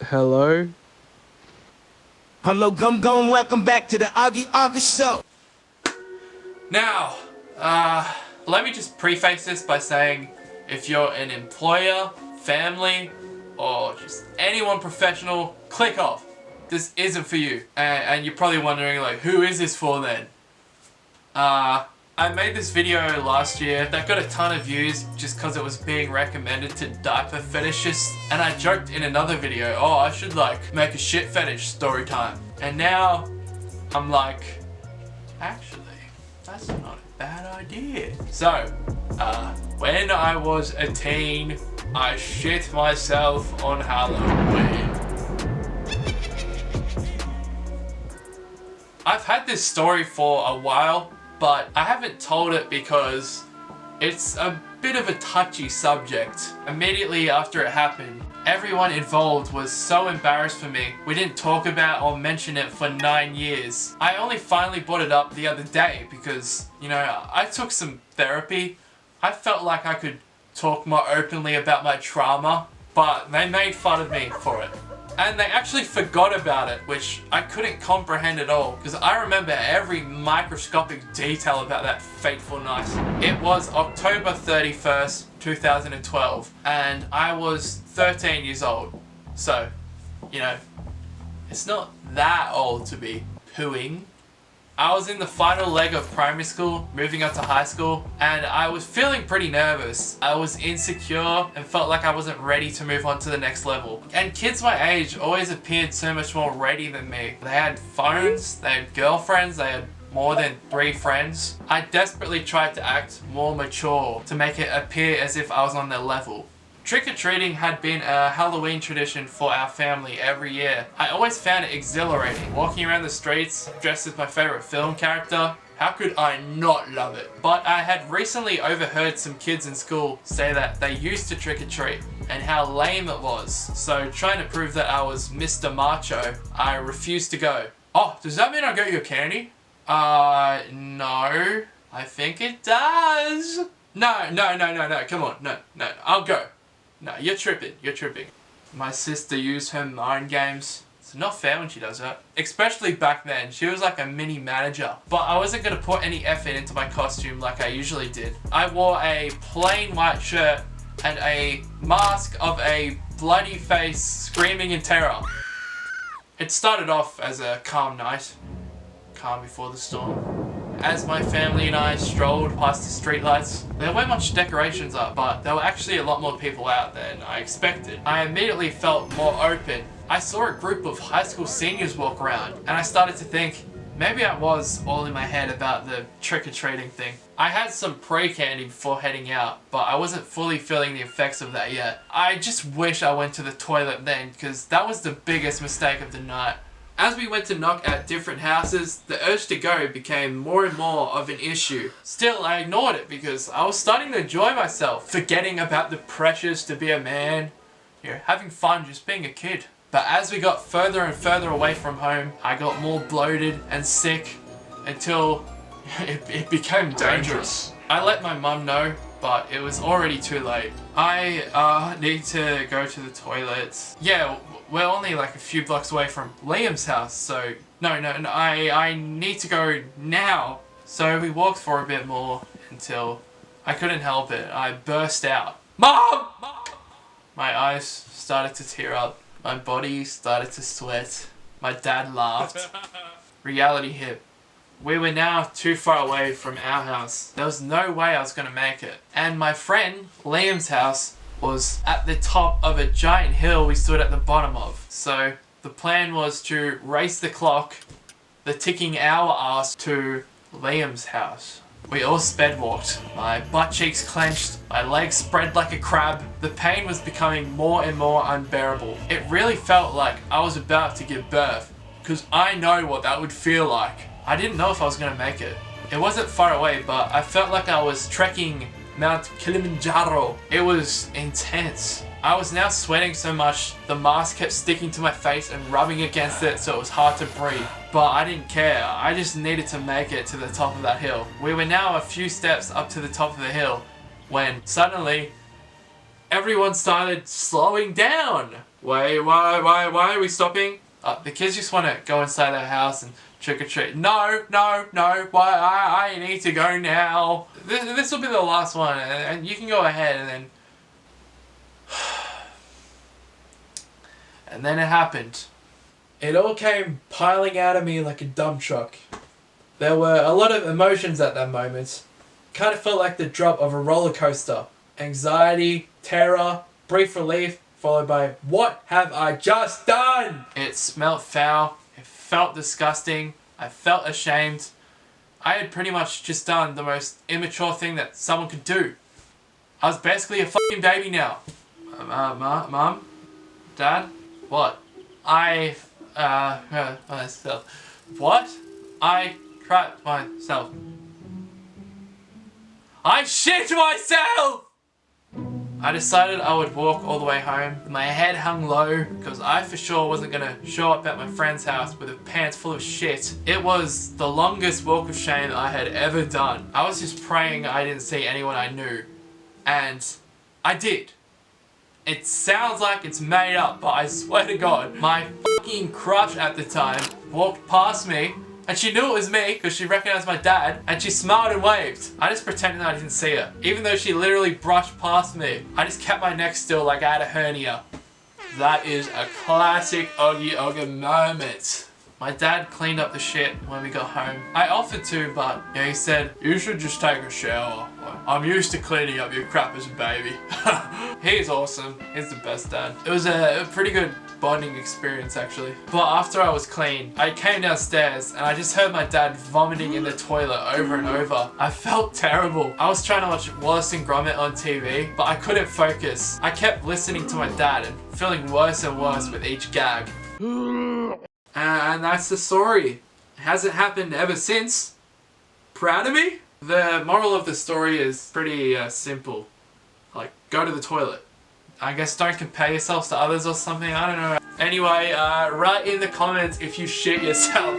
Hello? Hello, Gum, welcome back to the Oggz Show. Now, let me just preface this by saying, if you're an employer, family, or just anyone professional, click off. This isn't for you. And you're probably wondering, like, who is this for then? I made this video last year that got a ton of views just because it was being recommended to diaper fetishists, and I joked in another video, oh, I should like make a shit fetish story time. And now I'm like, actually, that's not a bad idea. So, when I was a teen, I shit myself on Halloween. I've had this story for a while, but I haven't told it because it's a bit of a touchy subject. Immediately after it happened, everyone involved was so embarrassed for me. We didn't talk about or mention it for 9 years. I only finally brought it up the other day because, you know, I took some therapy. I felt like I could talk more openly about my trauma, but they made fun of me for it. And they actually forgot about it, which I couldn't comprehend at all, because I remember every microscopic detail about that fateful night. It was October 31st, 2012, and I was 13 years old. So, you know, it's not that old to be pooing. I was in the final leg of primary school, moving up to high school, and I was feeling pretty nervous. I was insecure and felt like I wasn't ready to move on to the next level. And kids my age always appeared so much more ready than me. They had phones, they had girlfriends, they had more than 3 friends. I desperately tried to act more mature to make it appear as if I was on their level. Trick-or-treating had been a Halloween tradition for our family every year. I always found it exhilarating, walking around the streets dressed as my favourite film character. How could I not love it? But I had recently overheard some kids in school say that they used to trick-or-treat and how lame it was. So trying to prove that I was Mr. Macho, I refused to go. Oh, does that mean I got you a candy? No. I think it does. No, come on, no, I'll go. No, you're tripping. My sister used her mind games. It's not fair when she does that. Especially back then, she was like a mini manager. But I wasn't gonna put any effort into my costume like I usually did. I wore a plain white shirt and a mask of a bloody face screaming in terror. It started off as a calm night. Calm before the storm. As my family and I strolled past the streetlights, there weren't much decorations up, but there were actually a lot more people out than I expected. I immediately felt more open. I saw a group of high school seniors walk around, and I started to think, maybe I was all in my head about the trick-or-treating thing. I had some pre-candy before heading out, but I wasn't fully feeling the effects of that yet. I just wish I went to the toilet then, because that was the biggest mistake of the night. As we went to knock at different houses, the urge to go became more and more of an issue. Still, I ignored it because I was starting to enjoy myself, forgetting about the pressures to be a man, you know, having fun just being a kid. But as we got further and further away from home, I got more bloated and sick until it became dangerous. I let my mum know, but it was already too late. I need to go to the toilet. Yeah, we're only like a few blocks away from Liam's house, so no, I need to go now. So we walked for a bit more until I couldn't help it. I burst out, Mom! My eyes started to tear up. My body started to sweat. My dad laughed. Reality hit. We were now too far away from our house. There was no way I was gonna make it. And my friend, Liam's house, was at the top of a giant hill we stood at the bottom of. So the plan was to race the clock, the ticking hour ass, to Liam's house. We all sped walked. My butt cheeks clenched, my legs spread like a crab. The pain was becoming more and more unbearable. It really felt like I was about to give birth, because I know what that would feel like. I didn't know if I was gonna make it. It wasn't far away, but I felt like I was trekking Mount Kilimanjaro. It was intense. I was now sweating so much, the mask kept sticking to my face and rubbing against it so it was hard to breathe. But I didn't care, I just needed to make it to the top of that hill. We were now a few steps up to the top of the hill when suddenly everyone started slowing down. Why are we stopping? The kids just want to go inside their house and trick or treat. No. Why? I need to go now. This will be the last one, and you can go ahead, and then. And then it happened. It all came piling out of me like a dump truck. There were a lot of emotions at that moment. Kind of felt like the drop of a roller coaster. Anxiety, terror, brief relief, followed by, what have I just done? It smelt foul. It felt disgusting. I felt ashamed. I had pretty much just done the most immature thing that someone could do. I was basically a fucking baby now. Mom? Dad? What? Myself. What? I crap myself. I shit myself! I decided I would walk all the way home with my head hung low because I for sure wasn't gonna show up at my friend's house with a pants full of shit. It was the longest walk of shame I had ever done. I was just praying I didn't see anyone I knew. And I did. It sounds like it's made up, but I swear to God, my fucking crush at the time walked past me, and she knew it was me because she recognized my dad, and she smiled and waved. I just pretended I didn't see her, even though she literally brushed past me. I just kept my neck still like I had a hernia. That is a classic Oggz moment. My dad cleaned up the shit when we got home. I offered to, but he said, you should just take a shower. I'm used to cleaning up your crap as a baby. He's awesome. He's the best dad. It was a pretty good bonding experience actually. But after I was clean, I came downstairs and I just heard my dad vomiting in the toilet over and over. I felt terrible. I was trying to watch Wallace and Gromit on TV, but I couldn't focus. I kept listening to my dad and feeling worse and worse with each gag. And that's the story. It hasn't happened ever since. Proud of me? The moral of the story is pretty simple. Like, go to the toilet. I guess don't compare yourselves to others or something, I don't know. Anyway, write in the comments if you shit yourself.